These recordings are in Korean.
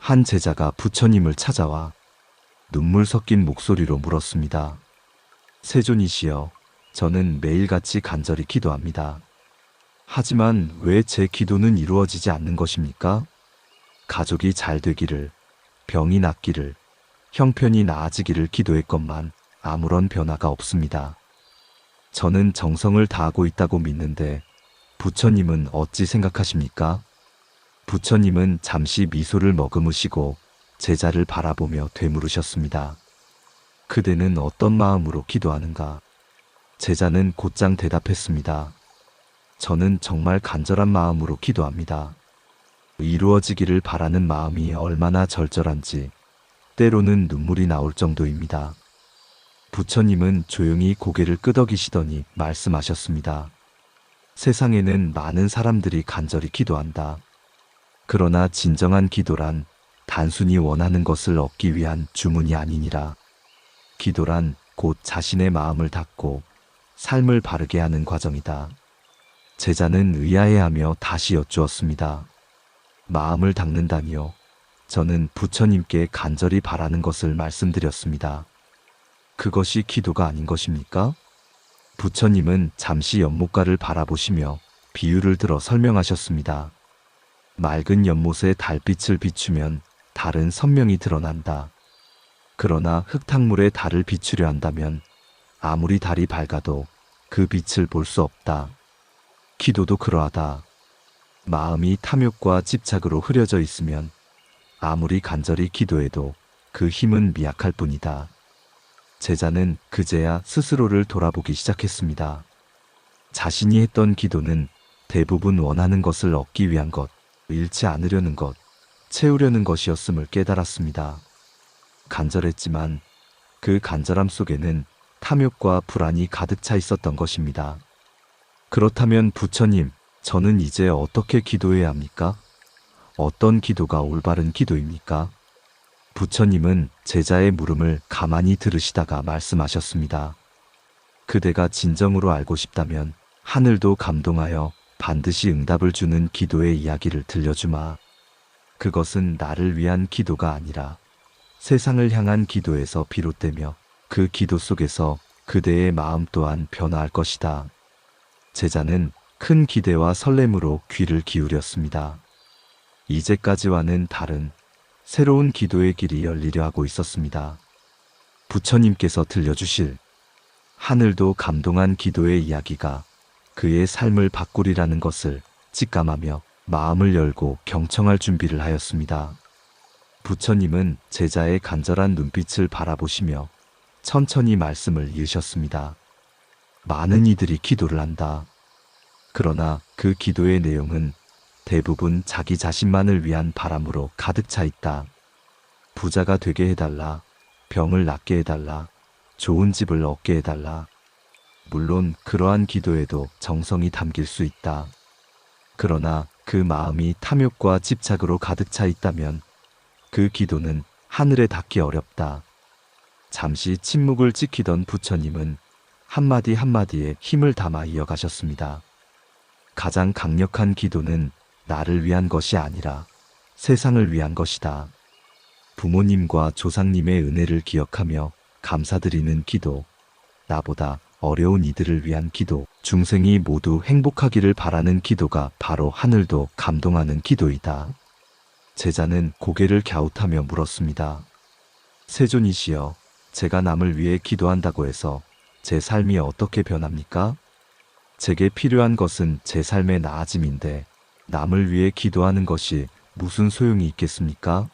한 제자가 부처님을 찾아와 눈물 섞인 목소리로 물었습니다. 세존이시여, 저는 매일같이 간절히 기도합니다. 하지만 왜 제 기도는 이루어지지 않는 것입니까? 가족이 잘 되기를, 병이 낫기를, 형편이 나아지기를 기도했건만 아무런 변화가 없습니다. 저는 정성을 다하고 있다고 믿는데 부처님은 어찌 생각하십니까? 부처님은 잠시 미소를 머금으시고 제자를 바라보며 되물으셨습니다. 그대는 어떤 마음으로 기도하는가? 제자는 곧장 대답했습니다. 저는 정말 간절한 마음으로 기도합니다. 이루어지기를 바라는 마음이 얼마나 절절한지 때로는 눈물이 나올 정도입니다. 부처님은 조용히 고개를 끄덕이시더니 말씀하셨습니다. 세상에는 많은 사람들이 간절히 기도한다. 그러나 진정한 기도란 단순히 원하는 것을 얻기 위한 주문이 아니니라. 기도란 곧 자신의 마음을 닫고 삶을 바르게 하는 과정이다. 제자는 의아해하며 다시 여쭈었습니다. 마음을 닦는다니요. 저는 부처님께 간절히 바라는 것을 말씀드렸습니다. 그것이 기도가 아닌 것입니까? 부처님은 잠시 연못가를 바라보시며 비유를 들어 설명하셨습니다. 맑은 연못에 달빛을 비추면 달은 선명히 드러난다. 그러나 흙탕물에 달을 비추려 한다면 아무리 달이 밝아도 그 빛을 볼 수 없다. 기도도 그러하다. 마음이 탐욕과 집착으로 흐려져 있으면 아무리 간절히 기도해도 그 힘은 미약할 뿐이다. 제자는 그제야 스스로를 돌아보기 시작했습니다. 자신이 했던 기도는 대부분 원하는 것을 얻기 위한 것, 잃지 않으려는 것, 채우려는 것이었음을 깨달았습니다. 간절했지만 그 간절함 속에는 탐욕과 불안이 가득 차 있었던 것입니다. 그렇다면 부처님, 저는 이제 어떻게 기도해야 합니까? 어떤 기도가 올바른 기도입니까? 부처님은 제자의 물음을 가만히 들으시다가 말씀하셨습니다. 그대가 진정으로 알고 싶다면 하늘도 감동하여 반드시 응답을 주는 기도의 이야기를 들려주마. 그것은 나를 위한 기도가 아니라 세상을 향한 기도에서 비롯되며 그 기도 속에서 그대의 마음 또한 변화할 것이다. 제자는 큰 기대와 설렘으로 귀를 기울였습니다. 이제까지와는 다른 새로운 기도의 길이 열리려 하고 있었습니다. 부처님께서 들려주실 하늘도 감동한 기도의 이야기가 그의 삶을 바꾸리라는 것을 직감하며 마음을 열고 경청할 준비를 하였습니다. 부처님은 제자의 간절한 눈빛을 바라보시며 천천히 말씀을 이으셨습니다. 많은 이들이 기도를 한다. 그러나 그 기도의 내용은 대부분 자기 자신만을 위한 바람으로 가득 차 있다. 부자가 되게 해달라, 병을 낫게 해달라, 좋은 집을 얻게 해달라. 물론 그러한 기도에도 정성이 담길 수 있다. 그러나 그 마음이 탐욕과 집착으로 가득 차 있다면 그 기도는 하늘에 닿기 어렵다. 잠시 침묵을 지키던 부처님은 한마디 한마디에 힘을 담아 이어가셨습니다. 가장 강력한 기도는 나를 위한 것이 아니라 세상을 위한 것이다. 부모님과 조상님의 은혜를 기억하며 감사드리는 기도, 나보다 어려운 이들을 위한 기도, 중생이 모두 행복하기를 바라는 기도가 바로 하늘도 감동하는 기도이다. 제자는 고개를 갸웃하며 물었습니다. 세존이시여, 제가 남을 위해 기도한다고 해서 제 삶이 어떻게 변합니까? 제게 필요한 것은 제 삶의 나아짐인데 남을 위해 기도하는 것이 무슨 소용이 있겠습니까?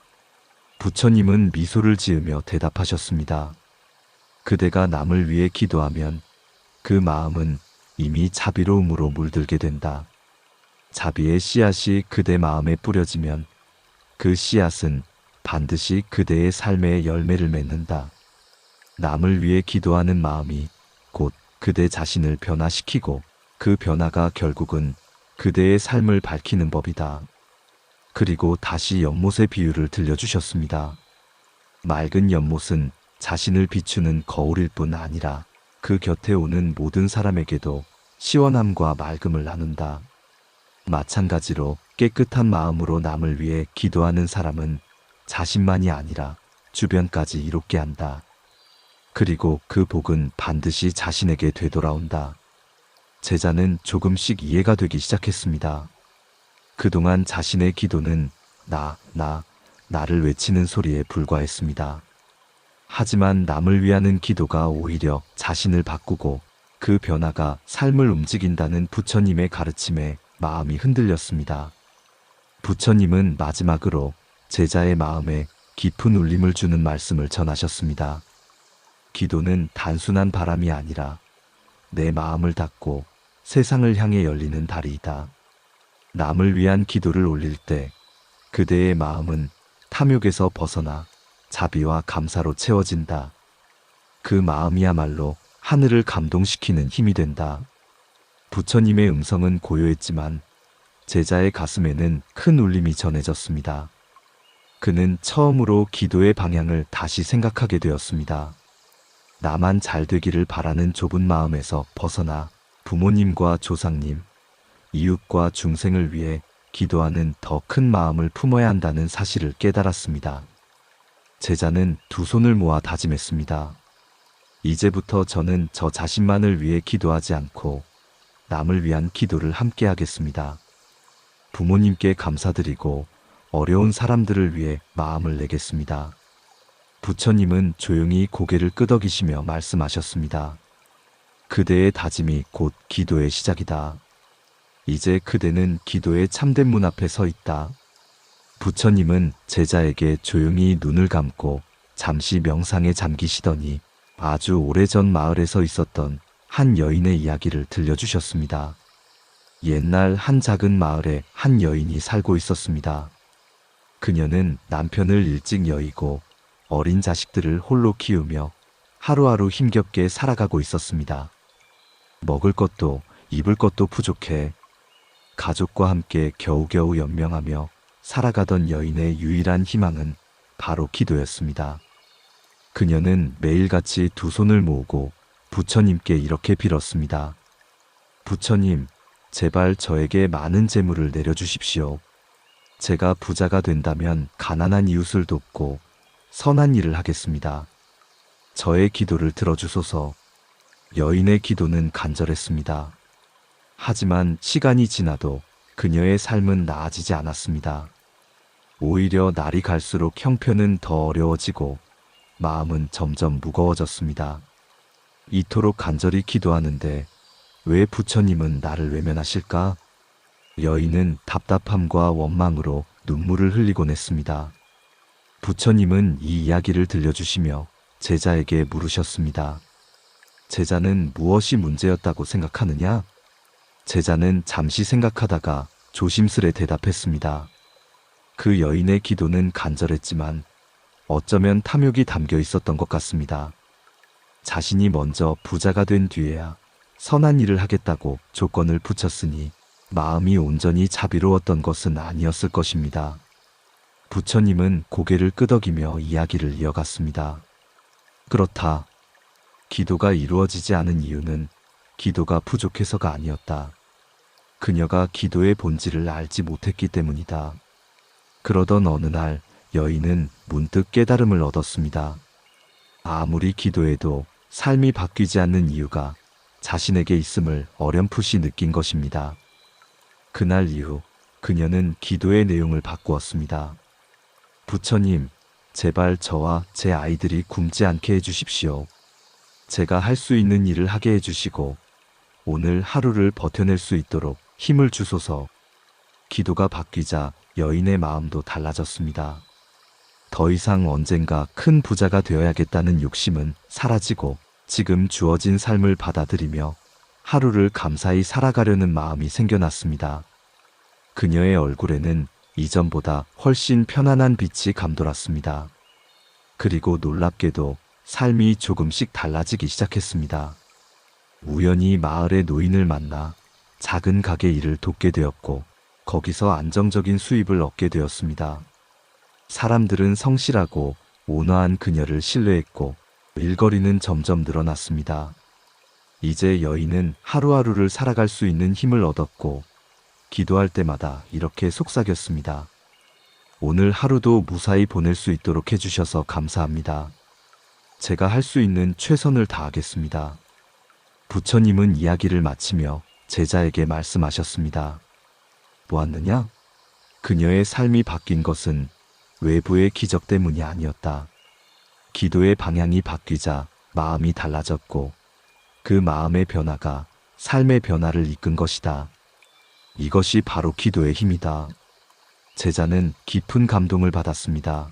부처님은 미소를 지으며 대답하셨습니다. 그대가 남을 위해 기도하면 그 마음은 이미 자비로움으로 물들게 된다. 자비의 씨앗이 그대 마음에 뿌려지면 그 씨앗은 반드시 그대의 삶에 열매를 맺는다. 남을 위해 기도하는 마음이 곧 그대 자신을 변화시키고 그 변화가 결국은 그대의 삶을 밝히는 법이다. 그리고 다시 연못의 비유를 들려주셨습니다. 맑은 연못은 자신을 비추는 거울일 뿐 아니라 그 곁에 오는 모든 사람에게도 시원함과 맑음을 나눈다. 마찬가지로 깨끗한 마음으로 남을 위해 기도하는 사람은 자신만이 아니라 주변까지 이롭게 한다. 그리고 그 복은 반드시 자신에게 되돌아온다. 제자는 조금씩 이해가 되기 시작했습니다. 그동안 자신의 기도는 나를 외치는 소리에 불과했습니다. 하지만 남을 위하는 기도가 오히려 자신을 바꾸고 그 변화가 삶을 움직인다는 부처님의 가르침에 마음이 흔들렸습니다. 부처님은 마지막으로 제자의 마음에 깊은 울림을 주는 말씀을 전하셨습니다. 기도는 단순한 바람이 아니라 내 마음을 닫고 세상을 향해 열리는 다리이다. 남을 위한 기도를 올릴 때 그대의 마음은 탐욕에서 벗어나 자비와 감사로 채워진다. 그 마음이야말로 하늘을 감동시키는 힘이 된다. 부처님의 음성은 고요했지만 제자의 가슴에는 큰 울림이 전해졌습니다. 그는 처음으로 기도의 방향을 다시 생각하게 되었습니다. 나만 잘 되기를 바라는 좁은 마음에서 벗어나 부모님과 조상님, 이웃과 중생을 위해 기도하는 더 큰 마음을 품어야 한다는 사실을 깨달았습니다. 제자는 두 손을 모아 다짐했습니다. 이제부터 저는 저 자신만을 위해 기도하지 않고 남을 위한 기도를 함께 하겠습니다. 부모님께 감사드리고 어려운 사람들을 위해 마음을 내겠습니다. 부처님은 조용히 고개를 끄덕이시며 말씀하셨습니다. 그대의 다짐이 곧 기도의 시작이다. 이제 그대는 기도의 참된 문 앞에 서 있다. 부처님은 제자에게 조용히 눈을 감고 잠시 명상에 잠기시더니 아주 오래전 마을에서 있었던 한 여인의 이야기를 들려주셨습니다. 옛날 한 작은 마을에 한 여인이 살고 있었습니다. 그녀는 남편을 일찍 여의고 어린 자식들을 홀로 키우며 하루하루 힘겹게 살아가고 있었습니다. 먹을 것도 입을 것도 부족해 가족과 함께 겨우겨우 연명하며 살아가던 여인의 유일한 희망은 바로 기도였습니다. 그녀는 매일같이 두 손을 모으고 부처님께 이렇게 빌었습니다. 부처님, 제발 저에게 많은 재물을 내려주십시오. 제가 부자가 된다면 가난한 이웃을 돕고 선한 일을 하겠습니다. 저의 기도를 들어주소서. 여인의 기도는 간절했습니다. 하지만 시간이 지나도 그녀의 삶은 나아지지 않았습니다. 오히려 날이 갈수록 형편은 더 어려워지고 마음은 점점 무거워졌습니다. 이토록 간절히 기도하는데 왜 부처님은 나를 외면하실까? 여인은 답답함과 원망으로 눈물을 흘리곤 했습니다. 부처님은 이 이야기를 들려주시며 제자에게 물으셨습니다. 제자는 무엇이 문제였다고 생각하느냐? 제자는 잠시 생각하다가 조심스레 대답했습니다. 그 여인의 기도는 간절했지만 어쩌면 탐욕이 담겨 있었던 것 같습니다. 자신이 먼저 부자가 된 뒤에야 선한 일을 하겠다고 조건을 붙였으니 마음이 온전히 자비로웠던 것은 아니었을 것입니다. 부처님은 고개를 끄덕이며 이야기를 이어갔습니다. 그렇다. 기도가 이루어지지 않은 이유는 기도가 부족해서가 아니었다. 그녀가 기도의 본질을 알지 못했기 때문이다. 그러던 어느 날 여인은 문득 깨달음을 얻었습니다. 아무리 기도해도 삶이 바뀌지 않는 이유가 자신에게 있음을 어렴풋이 느낀 것입니다. 그날 이후 그녀는 기도의 내용을 바꾸었습니다. 부처님, 제발 저와 제 아이들이 굶지 않게 해주십시오. 제가 할 수 있는 일을 하게 해주시고 오늘 하루를 버텨낼 수 있도록 힘을 주소서. 기도가 바뀌자 여인의 마음도 달라졌습니다. 더 이상 언젠가 큰 부자가 되어야겠다는 욕심은 사라지고 지금 주어진 삶을 받아들이며 하루를 감사히 살아가려는 마음이 생겨났습니다. 그녀의 얼굴에는 이전보다 훨씬 편안한 빛이 감돌았습니다. 그리고 놀랍게도 삶이 조금씩 달라지기 시작했습니다. 우연히 마을의 노인을 만나 작은 가게 일을 돕게 되었고 거기서 안정적인 수입을 얻게 되었습니다. 사람들은 성실하고 온화한 그녀를 신뢰했고 일거리는 점점 늘어났습니다. 이제 여인은 하루하루를 살아갈 수 있는 힘을 얻었고 기도할 때마다 이렇게 속삭였습니다. 오늘 하루도 무사히 보낼 수 있도록 해주셔서 감사합니다. 제가 할 수 있는 최선을 다하겠습니다. 부처님은 이야기를 마치며 제자에게 말씀하셨습니다. 보았느냐? 그녀의 삶이 바뀐 것은 외부의 기적 때문이 아니었다. 기도의 방향이 바뀌자 마음이 달라졌고 그 마음의 변화가 삶의 변화를 이끈 것이다. 이것이 바로 기도의 힘이다. 제자는 깊은 감동을 받았습니다.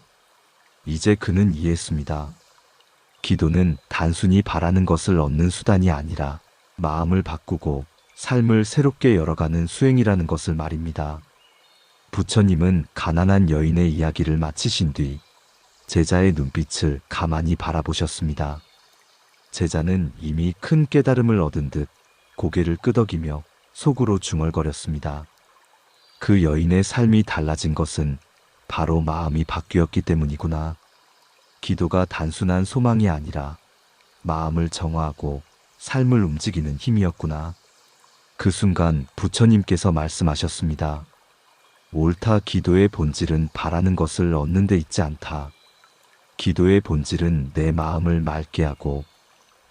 이제 그는 이해했습니다. 기도는 단순히 바라는 것을 얻는 수단이 아니라 마음을 바꾸고 삶을 새롭게 열어가는 수행이라는 것을 말입니다. 부처님은 가난한 여인의 이야기를 마치신 뒤 제자의 눈빛을 가만히 바라보셨습니다. 제자는 이미 큰 깨달음을 얻은 듯 고개를 끄덕이며 속으로 중얼거렸습니다. 그 여인의 삶이 달라진 것은 바로 마음이 바뀌었기 때문이구나. 기도가 단순한 소망이 아니라 마음을 정화하고 삶을 움직이는 힘이었구나. 그 순간 부처님께서 말씀하셨습니다. 옳다. 기도의 본질은 바라는 것을 얻는 데 있지 않다. 기도의 본질은 내 마음을 맑게 하고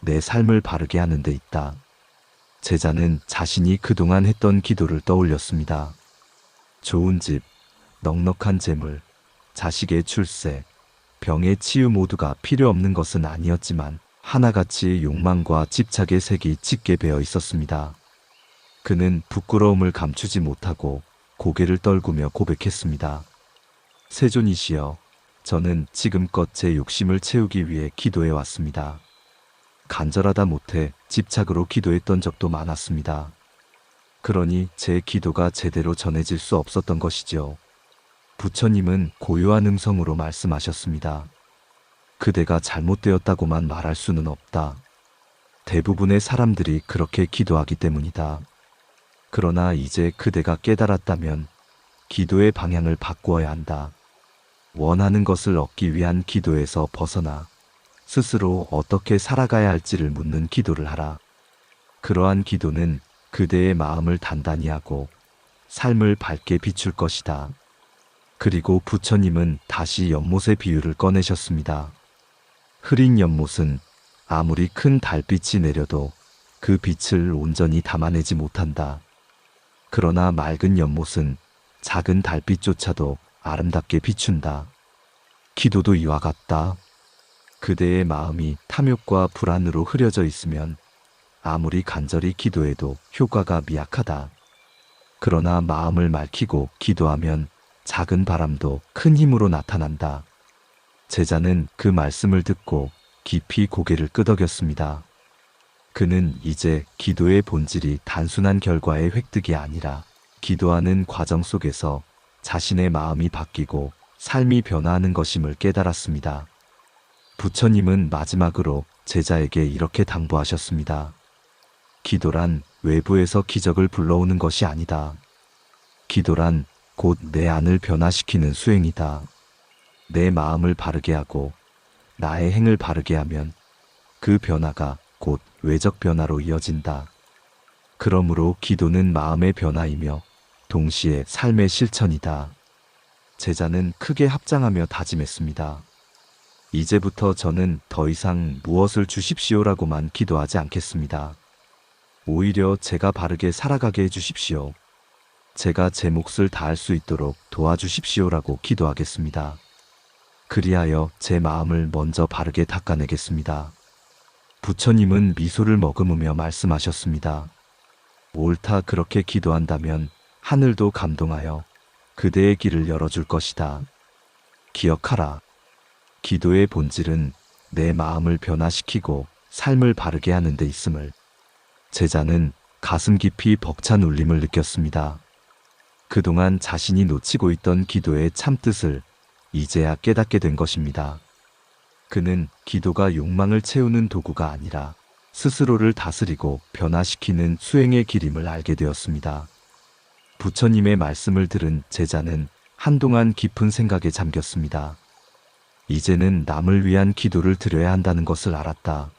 내 삶을 바르게 하는 데 있다. 제자는 자신이 그동안 했던 기도를 떠올렸습니다. 좋은 집, 넉넉한 재물, 자식의 출세, 병의 치유 모두가 필요 없는 것은 아니었지만 하나같이 욕망과 집착의 색이 짙게 배어 있었습니다. 그는 부끄러움을 감추지 못하고 고개를 떨구며 고백했습니다. 세존이시여, 저는 지금껏 제 욕심을 채우기 위해 기도해 왔습니다. 간절하다 못해 집착으로 기도했던 적도 많았습니다. 그러니 제 기도가 제대로 전해질 수 없었던 것이죠. 부처님은 고요한 음성으로 말씀하셨습니다. 그대가 잘못되었다고만 말할 수는 없다. 대부분의 사람들이 그렇게 기도하기 때문이다. 그러나 이제 그대가 깨달았다면 기도의 방향을 바꾸어야 한다. 원하는 것을 얻기 위한 기도에서 벗어나 스스로 어떻게 살아가야 할지를 묻는 기도를 하라. 그러한 기도는 그대의 마음을 단단히 하고 삶을 밝게 비출 것이다. 그리고 부처님은 다시 연못의 비유를 꺼내셨습니다. 흐린 연못은 아무리 큰 달빛이 내려도 그 빛을 온전히 담아내지 못한다. 그러나 맑은 연못은 작은 달빛조차도 아름답게 비춘다. 기도도 이와 같다. 그대의 마음이 탐욕과 불안으로 흐려져 있으면 아무리 간절히 기도해도 효과가 미약하다. 그러나 마음을 맑히고 기도하면 작은 바람도 큰 힘으로 나타난다. 제자는 그 말씀을 듣고 깊이 고개를 끄덕였습니다. 그는 이제 기도의 본질이 단순한 결과의 획득이 아니라 기도하는 과정 속에서 자신의 마음이 바뀌고 삶이 변화하는 것임을 깨달았습니다. 부처님은 마지막으로 제자에게 이렇게 당부하셨습니다. 기도란 외부에서 기적을 불러오는 것이 아니다. 기도란 곧 내 안을 변화시키는 수행이다. 내 마음을 바르게 하고 나의 행을 바르게 하면 그 변화가 곧 외적 변화로 이어진다. 그러므로 기도는 마음의 변화이며 동시에 삶의 실천이다. 제자는 크게 합장하며 다짐했습니다. 이제부터 저는 더 이상 무엇을 주십시오라고만 기도하지 않겠습니다. 오히려 제가 바르게 살아가게 해주십시오. 제가 제 몫을 다할 수 있도록 도와주십시오라고 기도하겠습니다. 그리하여 제 마음을 먼저 바르게 닦아내겠습니다. 부처님은 미소를 머금으며 말씀하셨습니다. 옳다. 그렇게 기도한다면 하늘도 감동하여 그대의 길을 열어줄 것이다. 기억하라. 기도의 본질은 내 마음을 변화시키고 삶을 바르게 하는 데 있음을. 제자는 가슴 깊이 벅찬 울림을 느꼈습니다. 그동안 자신이 놓치고 있던 기도의 참뜻을 이제야 깨닫게 된 것입니다. 그는 기도가 욕망을 채우는 도구가 아니라 스스로를 다스리고 변화시키는 수행의 길임을 알게 되었습니다. 부처님의 말씀을 들은 제자는 한동안 깊은 생각에 잠겼습니다. 이제는 남을 위한 기도를 드려야 한다는 것을 알았다.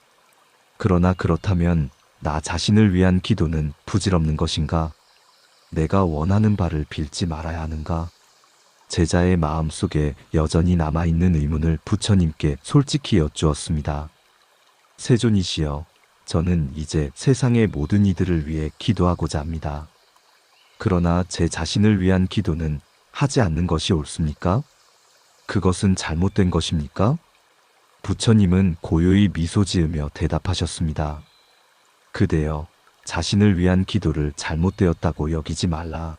그러나 그렇다면 나 자신을 위한 기도는 부질없는 것인가? 내가 원하는 바를 빌지 말아야 하는가? 제자의 마음속에 여전히 남아있는 의문을 부처님께 솔직히 여쭈었습니다. 세존이시여, 저는 이제 세상의 모든 이들을 위해 기도하고자 합니다. 그러나 제 자신을 위한 기도는 하지 않는 것이 옳습니까? 그것은 잘못된 것입니까? 부처님은 고요히 미소 지으며 대답하셨습니다. 그대여, 자신을 위한 기도를 잘못되었다고 여기지 말라.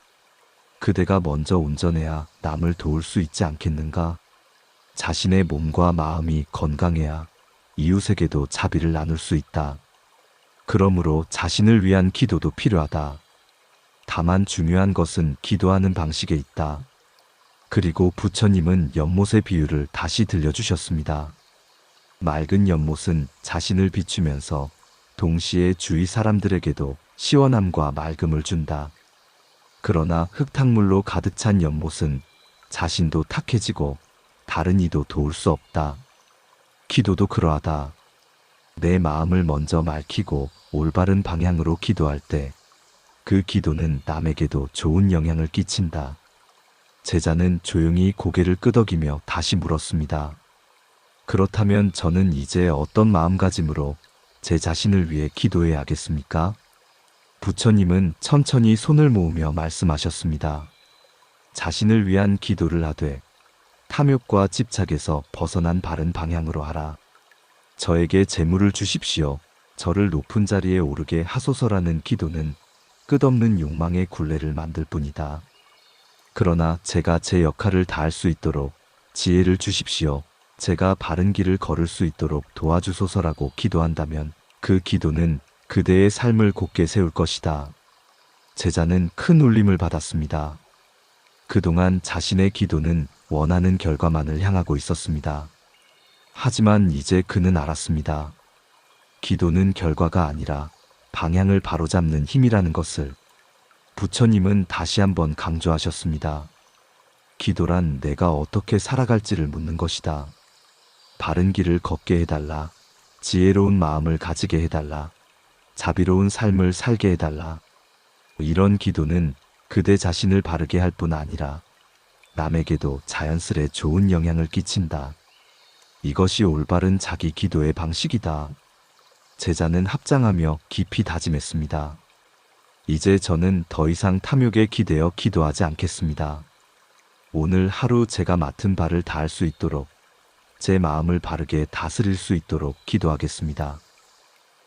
그대가 먼저 온전해야 남을 도울 수 있지 않겠는가? 자신의 몸과 마음이 건강해야 이웃에게도 자비를 나눌 수 있다. 그러므로 자신을 위한 기도도 필요하다. 다만 중요한 것은 기도하는 방식에 있다. 그리고 부처님은 연못의 비유를 다시 들려주셨습니다. 맑은 연못은 자신을 비추면서 동시에 주위 사람들에게도 시원함과 맑음을 준다. 그러나 흙탕물로 가득 찬 연못은 자신도 탁해지고 다른 이도 도울 수 없다. 기도도 그러하다. 내 마음을 먼저 맑히고 올바른 방향으로 기도할 때 그 기도는 남에게도 좋은 영향을 끼친다. 제자는 조용히 고개를 끄덕이며 다시 물었습니다. 그렇다면 저는 이제 어떤 마음가짐으로 제 자신을 위해 기도해야겠습니까? 부처님은 천천히 손을 모으며 말씀하셨습니다. 자신을 위한 기도를 하되 탐욕과 집착에서 벗어난 바른 방향으로 하라. 저에게 재물을 주십시오. 저를 높은 자리에 오르게 하소서라는 기도는 끝없는 욕망의 굴레를 만들 뿐이다. 그러나 제가 제 역할을 다할 수 있도록 지혜를 주십시오. 제가 바른 길을 걸을 수 있도록 도와주소서라고 기도한다면 그 기도는 그대의 삶을 곧게 세울 것이다. 제자는 큰 울림을 받았습니다. 그동안 자신의 기도는 원하는 결과만을 향하고 있었습니다. 하지만 이제 그는 알았습니다. 기도는 결과가 아니라 방향을 바로잡는 힘이라는 것을. 부처님은 다시 한번 강조하셨습니다. 기도란 내가 어떻게 살아갈지를 묻는 것이다. 바른 길을 걷게 해달라. 지혜로운 마음을 가지게 해달라. 자비로운 삶을 살게 해달라. 이런 기도는 그대 자신을 바르게 할 뿐 아니라 남에게도 자연스레 좋은 영향을 끼친다. 이것이 올바른 자기 기도의 방식이다. 제자는 합장하며 깊이 다짐했습니다. 이제 저는 더 이상 탐욕에 기대어 기도하지 않겠습니다. 오늘 하루 제가 맡은 바를 다할 수 있도록 제 마음을 바르게 다스릴 수 있도록 기도하겠습니다.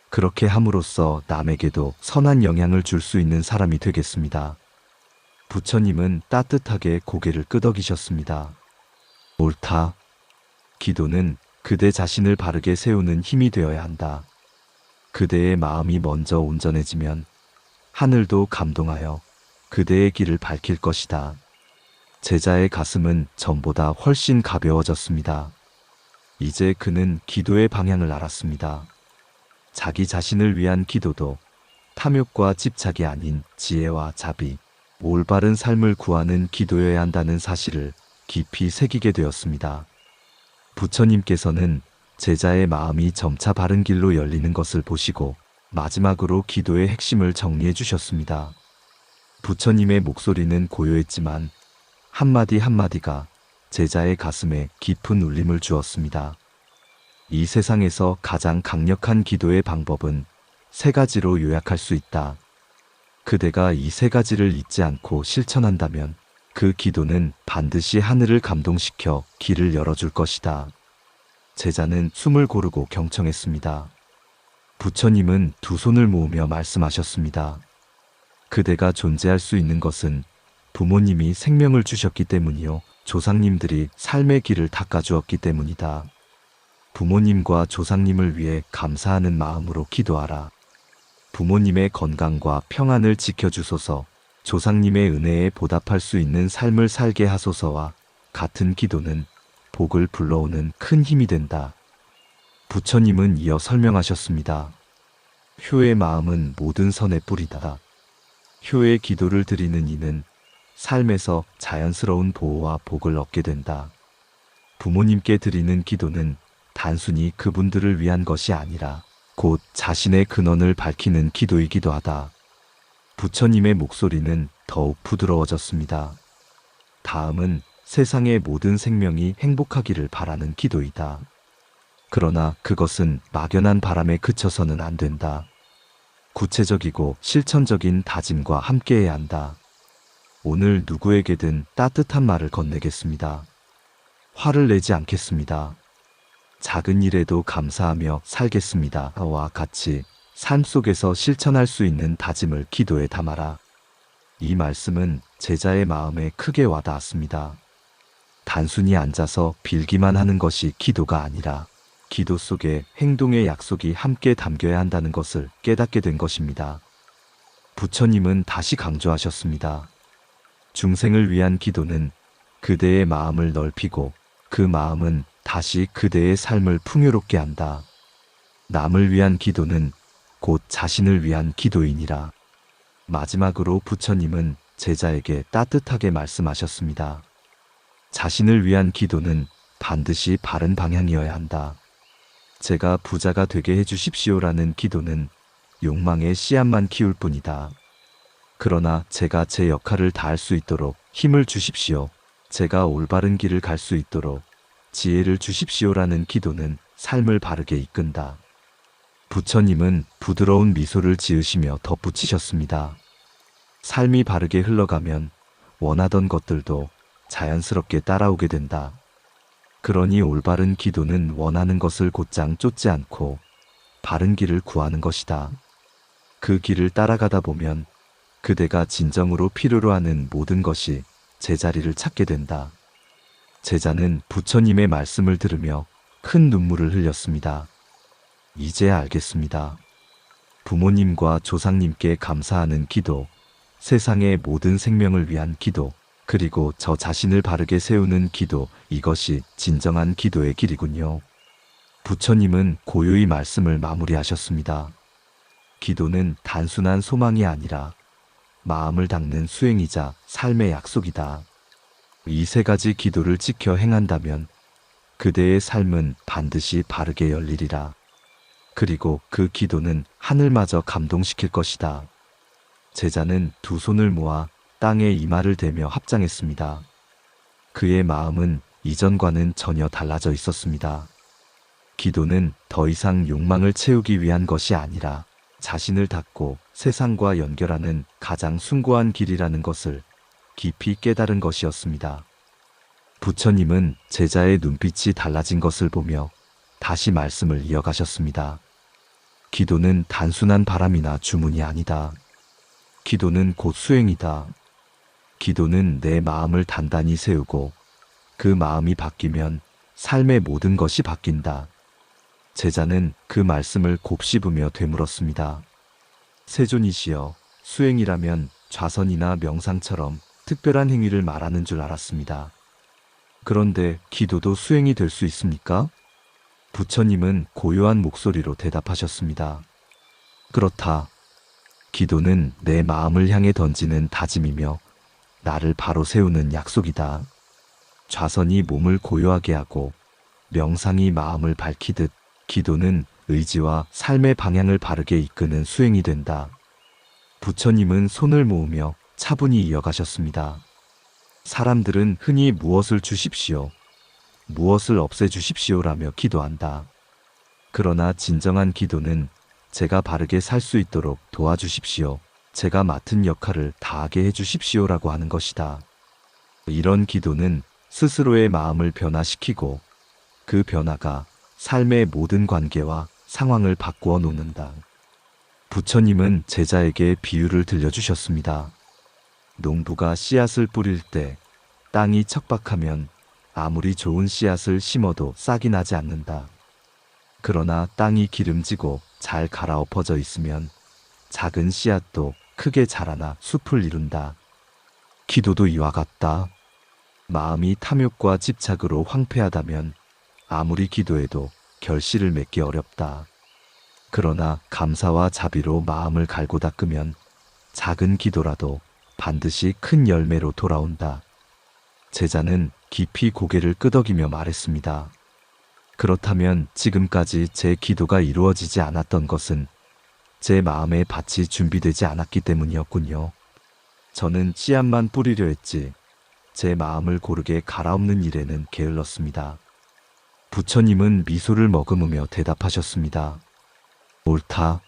그렇게 함으로써 남에게도 선한 영향을 줄 수 있는 사람이 되겠습니다. 부처님은 따뜻하게 고개를 끄덕이셨습니다. 옳다. 기도는 그대 자신을 바르게 세우는 힘이 되어야 한다. 그대의 마음이 먼저 온전해지면 하늘도 감동하여 그대의 길을 밝힐 것이다. 제자의 가슴은 전보다 훨씬 가벼워졌습니다. 이제 그는 기도의 방향을 알았습니다. 자기 자신을 위한 기도도 탐욕과 집착이 아닌 지혜와 자비, 올바른 삶을 구하는 기도여야 한다는 사실을 깊이 새기게 되었습니다. 부처님께서는 제자의 마음이 점차 바른 길로 열리는 것을 보시고 마지막으로 기도의 핵심을 정리해 주셨습니다. 부처님의 목소리는 고요했지만 한마디 한마디가 제자의 가슴에 깊은 울림을 주었습니다. 이 세상에서 가장 강력한 기도의 방법은 세 가지로 요약할 수 있다. 그대가 이 세 가지를 잊지 않고 실천한다면 그 기도는 반드시 하늘을 감동시켜 길을 열어줄 것이다. 제자는 숨을 고르고 경청했습니다. 부처님은 두 손을 모으며 말씀하셨습니다. 그대가 존재할 수 있는 것은 부모님이 생명을 주셨기 때문이요, 조상님들이 삶의 길을 닦아주었기 때문이다. 부모님과 조상님을 위해 감사하는 마음으로 기도하라. 부모님의 건강과 평안을 지켜주소서, 조상님의 은혜에 보답할 수 있는 삶을 살게 하소서와 같은 기도는 복을 불러오는 큰 힘이 된다. 부처님은 이어 설명하셨습니다. 효의 마음은 모든 선의 뿌리다. 효의 기도를 드리는 이는 삶에서 자연스러운 보호와 복을 얻게 된다. 부모님께 드리는 기도는 단순히 그분들을 위한 것이 아니라 곧 자신의 근원을 밝히는 기도이기도 하다. 부처님의 목소리는 더욱 부드러워졌습니다. 다음은 세상의 모든 생명이 행복하기를 바라는 기도이다. 그러나 그것은 막연한 바람에 그쳐서는 안 된다. 구체적이고 실천적인 다짐과 함께해야 한다. 오늘 누구에게든 따뜻한 말을 건네겠습니다. 화를 내지 않겠습니다. 작은 일에도 감사하며 살겠습니다. 와 같이 삶 속에서 실천할 수 있는 다짐을 기도에 담아라. 이 말씀은 제자의 마음에 크게 와닿았습니다. 단순히 앉아서 빌기만 하는 것이 기도가 아니라 기도 속에 행동의 약속이 함께 담겨야 한다는 것을 깨닫게 된 것입니다. 부처님은 다시 강조하셨습니다. 중생을 위한 기도는 그대의 마음을 넓히고 그 마음은 다시 그대의 삶을 풍요롭게 한다. 남을 위한 기도는 곧 자신을 위한 기도이니라. 마지막으로 부처님은 제자에게 따뜻하게 말씀하셨습니다. 자신을 위한 기도는 반드시 바른 방향이어야 한다. 제가 부자가 되게 해주십시오라는 기도는 욕망의 씨앗만 키울 뿐이다. 그러나 제가 제 역할을 다할 수 있도록 힘을 주십시오. 제가 올바른 길을 갈 수 있도록 지혜를 주십시오라는 기도는 삶을 바르게 이끈다. 부처님은 부드러운 미소를 지으시며 덧붙이셨습니다. 삶이 바르게 흘러가면 원하던 것들도 자연스럽게 따라오게 된다. 그러니 올바른 기도는 원하는 것을 곧장 쫓지 않고 바른 길을 구하는 것이다. 그 길을 따라가다 보면 그대가 진정으로 필요로 하는 모든 것이 제자리를 찾게 된다. 제자는 부처님의 말씀을 들으며 큰 눈물을 흘렸습니다. 이제 알겠습니다. 부모님과 조상님께 감사하는 기도, 세상의 모든 생명을 위한 기도, 그리고 저 자신을 바르게 세우는 기도, 이것이 진정한 기도의 길이군요. 부처님은 고요히 말씀을 마무리하셨습니다. 기도는 단순한 소망이 아니라 마음을 닦는 수행이자 삶의 약속이다. 이 세 가지 기도를 지켜 행한다면 그대의 삶은 반드시 바르게 열리리라. 그리고 그 기도는 하늘마저 감동시킬 것이다. 제자는 두 손을 모아 땅에 이마를 대며 합장했습니다. 그의 마음은 이전과는 전혀 달라져 있었습니다. 기도는 더 이상 욕망을 채우기 위한 것이 아니라 자신을 닫고 세상과 연결하는 가장 숭고한 길이라는 것을 깊이 깨달은 것이었습니다. 부처님은 제자의 눈빛이 달라진 것을 보며 다시 말씀을 이어가셨습니다. 기도는 단순한 바람이나 주문이 아니다. 기도는 곧 수행이다. 기도는 내 마음을 단단히 세우고 그 마음이 바뀌면 삶의 모든 것이 바뀐다. 제자는 그 말씀을 곱씹으며 되물었습니다. 세존이시여, 수행이라면 좌선이나 명상처럼 특별한 행위를 말하는 줄 알았습니다. 그런데 기도도 수행이 될 수 있습니까? 부처님은 고요한 목소리로 대답하셨습니다. 그렇다. 기도는 내 마음을 향해 던지는 다짐이며 나를 바로 세우는 약속이다. 좌선이 몸을 고요하게 하고 명상이 마음을 밝히듯 기도는 의지와 삶의 방향을 바르게 이끄는 수행이 된다. 부처님은 손을 모으며 차분히 이어가셨습니다. 사람들은 흔히 무엇을 주십시오, 무엇을 없애주십시오라며 기도한다. 그러나 진정한 기도는 제가 바르게 살 수 있도록 도와주십시오, 제가 맡은 역할을 다하게 해주십시오라고 하는 것이다. 이런 기도는 스스로의 마음을 변화시키고 그 변화가 삶의 모든 관계와 상황을 바꾸어 놓는다. 부처님은 제자에게 비유를 들려주셨습니다. 농부가 씨앗을 뿌릴 때 땅이 척박하면 아무리 좋은 씨앗을 심어도 싹이 나지 않는다. 그러나 땅이 기름지고 잘 갈아엎어져 있으면 작은 씨앗도 크게 자라나 숲을 이룬다. 기도도 이와 같다. 마음이 탐욕과 집착으로 황폐하다면 아무리 기도해도 결실을 맺기 어렵다. 그러나 감사와 자비로 마음을 갈고 닦으면 작은 기도라도 반드시 큰 열매로 돌아온다. 제자는 깊이 고개를 끄덕이며 말했습니다. 그렇다면 지금까지 제 기도가 이루어지지 않았던 것은 제 마음의 밭이 준비되지 않았기 때문이었군요. 저는 씨앗만 뿌리려 했지 제 마음을 고르게 갈아엎는 일에는 게을렀습니다. 부처님은 미소를 머금으며 대답하셨습니다. 옳다.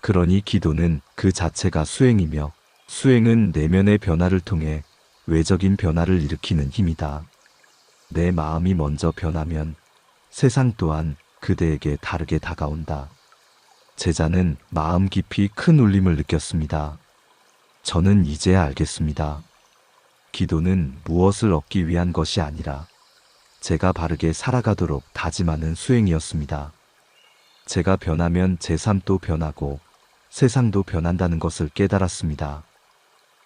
그러니 기도는 그 자체가 수행이며 수행은 내면의 변화를 통해 외적인 변화를 일으키는 힘이다. 내 마음이 먼저 변하면 세상 또한 그대에게 다르게 다가온다. 제자는 마음 깊이 큰 울림을 느꼈습니다. 저는 이제야 알겠습니다. 기도는 무엇을 얻기 위한 것이 아니라 제가 바르게 살아가도록 다짐하는 수행이었습니다. 제가 변하면 제 삶도 변하고 세상도 변한다는 것을 깨달았습니다.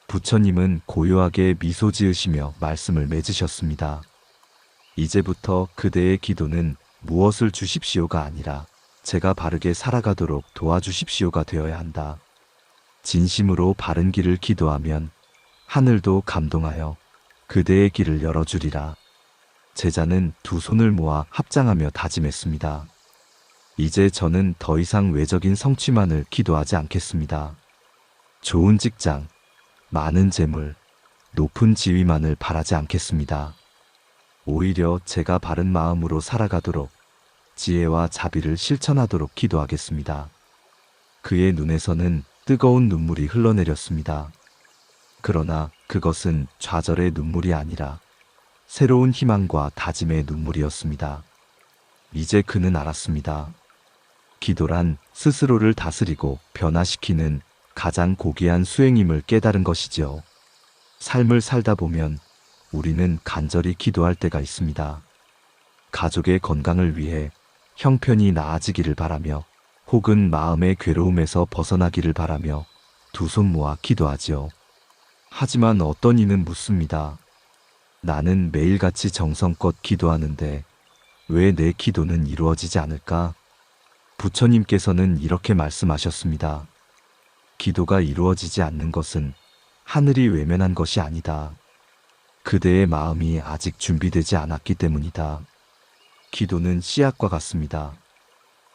부처님은 고요하게 미소 지으시며 말씀을 맺으셨습니다. 이제부터 그대의 기도는 무엇을 주십시오가 아니라 제가 바르게 살아가도록 도와주십시오가 되어야 한다. 진심으로 바른 길을 기도하면 하늘도 감동하여 그대의 길을 열어주리라. 제자는 두 손을 모아 합장하며 다짐했습니다. 이제 저는 더 이상 외적인 성취만을 기도하지 않겠습니다. 좋은 직장, 많은 재물, 높은 지위만을 바라지 않겠습니다. 오히려 제가 바른 마음으로 살아가도록 지혜와 자비를 실천하도록 기도하겠습니다. 그의 눈에서는 뜨거운 눈물이 흘러내렸습니다. 그러나 그것은 좌절의 눈물이 아니라 새로운 희망과 다짐의 눈물이었습니다. 이제 그는 알았습니다. 기도란 스스로를 다스리고 변화시키는 가장 고귀한 수행임을 깨달은 것이지요. 삶을 살다 보면 우리는 간절히 기도할 때가 있습니다. 가족의 건강을 위해 형편이 나아지기를 바라며 혹은 마음의 괴로움에서 벗어나기를 바라며 두 손 모아 기도하지요. 하지만 어떤 이는 묻습니다. 나는 매일같이 정성껏 기도하는데 왜 내 기도는 이루어지지 않을까? 부처님께서는 이렇게 말씀하셨습니다. 기도가 이루어지지 않는 것은 하늘이 외면한 것이 아니다. 그대의 마음이 아직 준비되지 않았기 때문이다. 기도는 씨앗과 같습니다.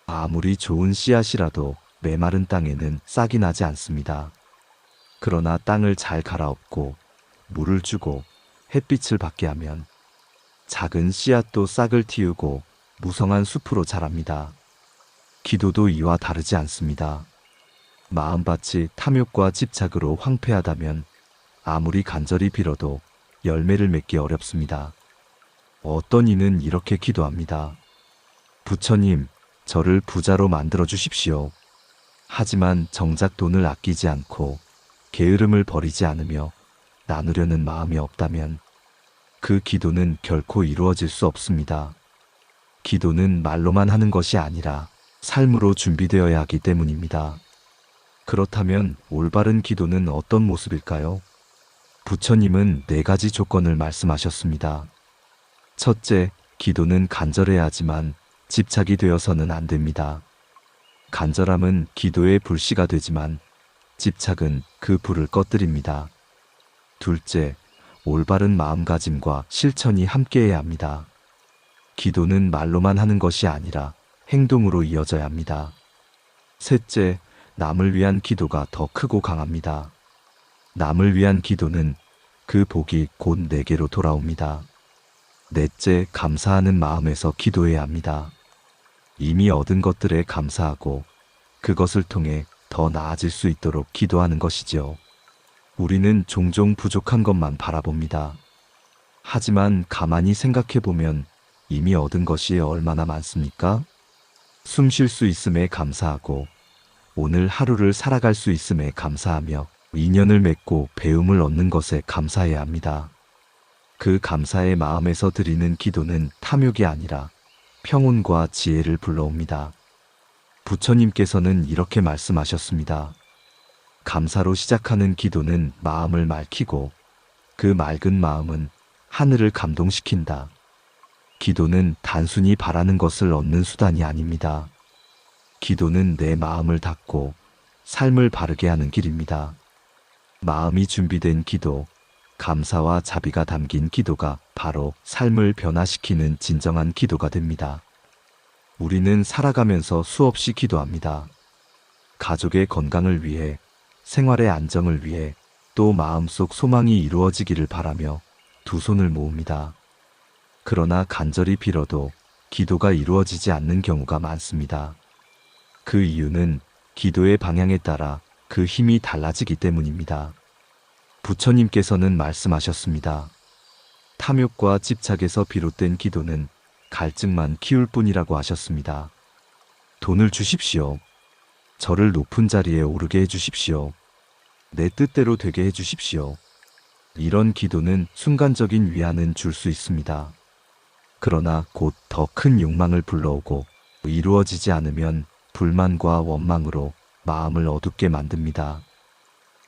아무리 좋은 씨앗이라도 메마른 땅에는 싹이 나지 않습니다. 그러나 땅을 잘 갈아엎고 물을 주고 햇빛을 받게 하면 작은 씨앗도 싹을 틔우고 무성한 숲으로 자랍니다. 기도도 이와 다르지 않습니다. 마음밭이 탐욕과 집착으로 황폐하다면 아무리 간절히 빌어도 열매를 맺기 어렵습니다. 어떤 이는 이렇게 기도합니다. 부처님, 저를 부자로 만들어 주십시오. 하지만 정작 돈을 아끼지 않고 게으름을 버리지 않으며 나누려는 마음이 없다면 그 기도는 결코 이루어질 수 없습니다. 기도는 말로만 하는 것이 아니라 삶으로 준비되어야 하기 때문입니다. 그렇다면 올바른 기도는 어떤 모습일까요? 부처님은 4가지 조건을 말씀하셨습니다. 첫째, 기도는 간절해야 하지만 집착이 되어서는 안 됩니다. 간절함은 기도의 불씨가 되지만 집착은 그 불을 꺼뜨립니다. 둘째, 올바른 마음가짐과 실천이 함께해야 합니다. 기도는 말로만 하는 것이 아니라 행동으로 이어져야 합니다. 셋째, 남을 위한 기도가 더 크고 강합니다. 남을 위한 기도는 그 복이 곧 내게로 돌아옵니다. 넷째, 감사하는 마음에서 기도해야 합니다. 이미 얻은 것들에 감사하고 그것을 통해 더 나아질 수 있도록 기도하는 것이지요. 우리는 종종 부족한 것만 바라봅니다. 하지만 가만히 생각해 보면 이미 얻은 것이 얼마나 많습니까? 숨 쉴 수 있음에 감사하고 오늘 하루를 살아갈 수 있음에 감사하며 인연을 맺고 배움을 얻는 것에 감사해야 합니다. 그 감사의 마음에서 드리는 기도는 탐욕이 아니라 평온과 지혜를 불러옵니다. 부처님께서는 이렇게 말씀하셨습니다. 감사로 시작하는 기도는 마음을 맑히고 그 맑은 마음은 하늘을 감동시킨다. 기도는 단순히 바라는 것을 얻는 수단이 아닙니다. 기도는 내 마음을 닫고 삶을 바르게 하는 길입니다. 마음이 준비된 기도, 감사와 자비가 담긴 기도가 바로 삶을 변화시키는 진정한 기도가 됩니다. 우리는 살아가면서 수없이 기도합니다. 가족의 건강을 위해, 생활의 안정을 위해, 또 마음속 소망이 이루어지기를 바라며 두 손을 모읍니다. 그러나 간절히 빌어도 기도가 이루어지지 않는 경우가 많습니다. 그 이유는 기도의 방향에 따라 그 힘이 달라지기 때문입니다. 부처님께서는 말씀하셨습니다. 탐욕과 집착에서 비롯된 기도는 갈증만 키울 뿐이라고 하셨습니다. 돈을 주십시오. 저를 높은 자리에 오르게 해주십시오. 내 뜻대로 되게 해주십시오. 이런 기도는 순간적인 위안은 줄 수 있습니다. 그러나 곧 더 큰 욕망을 불러오고 이루어지지 않으면 불만과 원망으로 마음을 어둡게 만듭니다.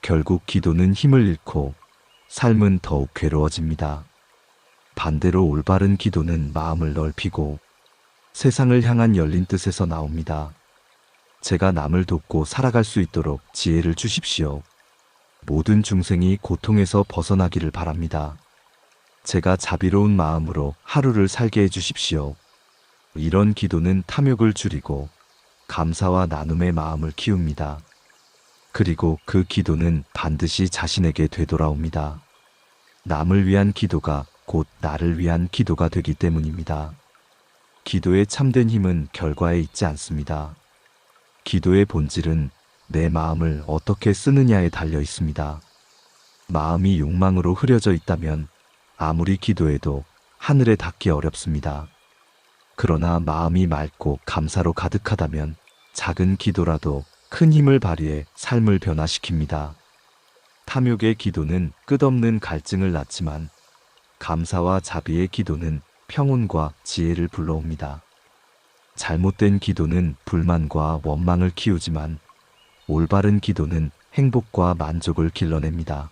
결국 기도는 힘을 잃고 삶은 더욱 괴로워집니다. 반대로 올바른 기도는 마음을 넓히고 세상을 향한 열린 뜻에서 나옵니다. 제가 남을 돕고 살아갈 수 있도록 지혜를 주십시오. 모든 중생이 고통에서 벗어나기를 바랍니다. 제가 자비로운 마음으로 하루를 살게 해주십시오. 이런 기도는 탐욕을 줄이고 감사와 나눔의 마음을 키웁니다. 그리고 그 기도는 반드시 자신에게 되돌아옵니다. 남을 위한 기도가 곧 나를 위한 기도가 되기 때문입니다. 기도의 참된 힘은 결과에 있지 않습니다. 기도의 본질은 내 마음을 어떻게 쓰느냐에 달려 있습니다. 마음이 욕망으로 흐려져 있다면 아무리 기도해도 하늘에 닿기 어렵습니다. 그러나 마음이 맑고 감사로 가득하다면 작은 기도라도 큰 힘을 발휘해 삶을 변화시킵니다. 탐욕의 기도는 끝없는 갈증을 낳지만 감사와 자비의 기도는 평온과 지혜를 불러옵니다. 잘못된 기도는 불만과 원망을 키우지만 올바른 기도는 행복과 만족을 길러냅니다.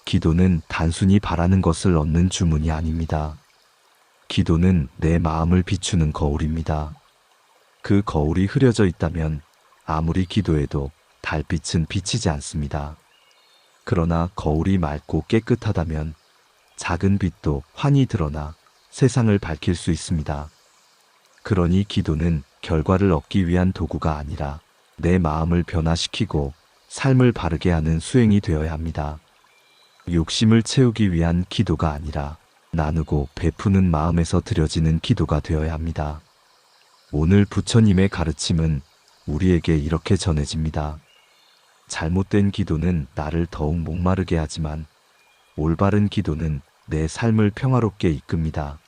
기도는 단순히 바라는 것을 얻는 주문이 아닙니다. 기도는 내 마음을 비추는 거울입니다. 그 거울이 흐려져 있다면 아무리 기도해도 달빛은 비치지 않습니다. 그러나 거울이 맑고 깨끗하다면 작은 빛도 환히 드러나 세상을 밝힐 수 있습니다. 그러니 기도는 결과를 얻기 위한 도구가 아니라 내 마음을 변화시키고 삶을 바르게 하는 수행이 되어야 합니다. 욕심을 채우기 위한 기도가 아니라 나누고 베푸는 마음에서 드려지는 기도가 되어야 합니다. 오늘 부처님의 가르침은 우리에게 이렇게 전해집니다. 잘못된 기도는 나를 더욱 목마르게 하지만 올바른 기도는 내 삶을 평화롭게 이끕니다.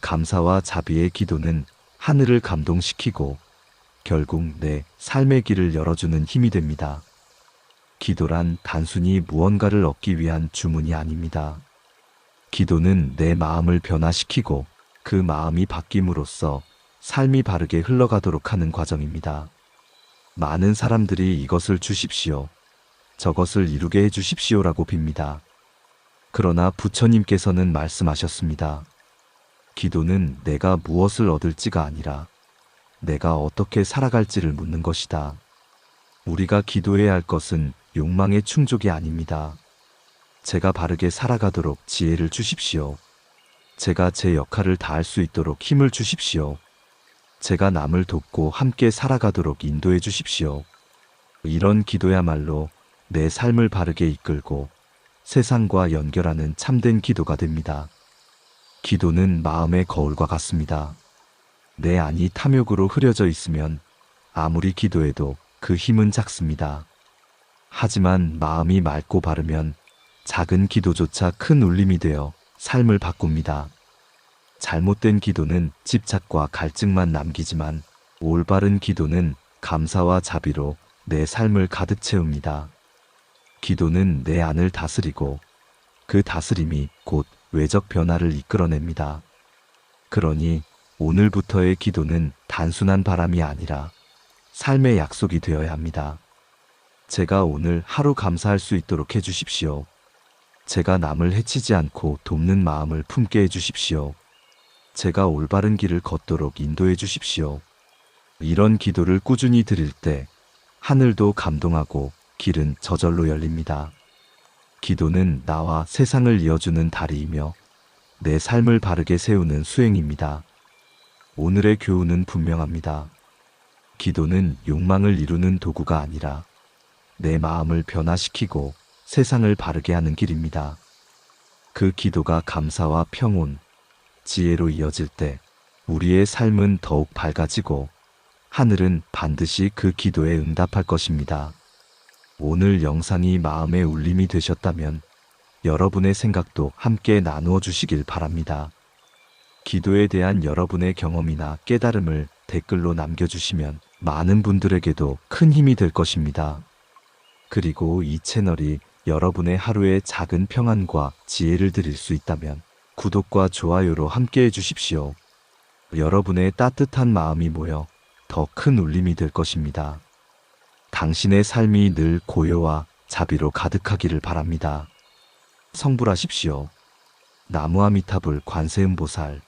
감사와 자비의 기도는 하늘을 감동시키고 결국 내 삶의 길을 열어주는 힘이 됩니다. 기도란 단순히 무언가를 얻기 위한 주문이 아닙니다. 기도는 내 마음을 변화시키고 그 마음이 바뀜으로써 삶이 바르게 흘러가도록 하는 과정입니다. 많은 사람들이 이것을 주십시오, 저것을 이루게 해주십시오라고 빕니다. 그러나 부처님께서는 말씀하셨습니다. 기도는 내가 무엇을 얻을지가 아니라 내가 어떻게 살아갈지를 묻는 것이다. 우리가 기도해야 할 것은 욕망의 충족이 아닙니다. 제가 바르게 살아가도록 지혜를 주십시오. 제가 제 역할을 다할 수 있도록 힘을 주십시오. 제가 남을 돕고 함께 살아가도록 인도해 주십시오. 이런 기도야말로 내 삶을 바르게 이끌고 세상과 연결하는 참된 기도가 됩니다. 기도는 마음의 거울과 같습니다. 내 안이 탐욕으로 흐려져 있으면 아무리 기도해도 그 힘은 작습니다. 하지만 마음이 맑고 바르면 작은 기도조차 큰 울림이 되어 삶을 바꿉니다. 잘못된 기도는 집착과 갈증만 남기지만 올바른 기도는 감사와 자비로 내 삶을 가득 채웁니다. 기도는 내 안을 다스리고 그 다스림이 곧 외적 변화를 이끌어냅니다. 그러니 오늘부터의 기도는 단순한 바람이 아니라 삶의 약속이 되어야 합니다. 제가 오늘 하루 감사할 수 있도록 해주십시오. 제가 남을 해치지 않고 돕는 마음을 품게 해주십시오. 제가 올바른 길을 걷도록 인도해 주십시오. 이런 기도를 꾸준히 드릴 때 하늘도 감동하고 길은 저절로 열립니다. 기도는 나와 세상을 이어주는 다리이며 내 삶을 바르게 세우는 수행입니다. 오늘의 교훈은 분명합니다. 기도는 욕망을 이루는 도구가 아니라 내 마음을 변화시키고 세상을 바르게 하는 길입니다. 그 기도가 감사와 평온, 지혜로 이어질 때 우리의 삶은 더욱 밝아지고 하늘은 반드시 그 기도에 응답할 것입니다. 오늘 영상이 마음의 울림이 되셨다면 여러분의 생각도 함께 나누어 주시길 바랍니다. 기도에 대한 여러분의 경험이나 깨달음을 댓글로 남겨주시면 많은 분들에게도 큰 힘이 될 것입니다. 그리고 이 채널이 여러분의 하루에 작은 평안과 지혜를 드릴 수 있다면 구독과 좋아요로 함께 해주십시오. 여러분의 따뜻한 마음이 모여 더 큰 울림이 될 것입니다. 당신의 삶이 늘 고요와 자비로 가득하기를 바랍니다. 성불하십시오. 나무아미타불 관세음보살.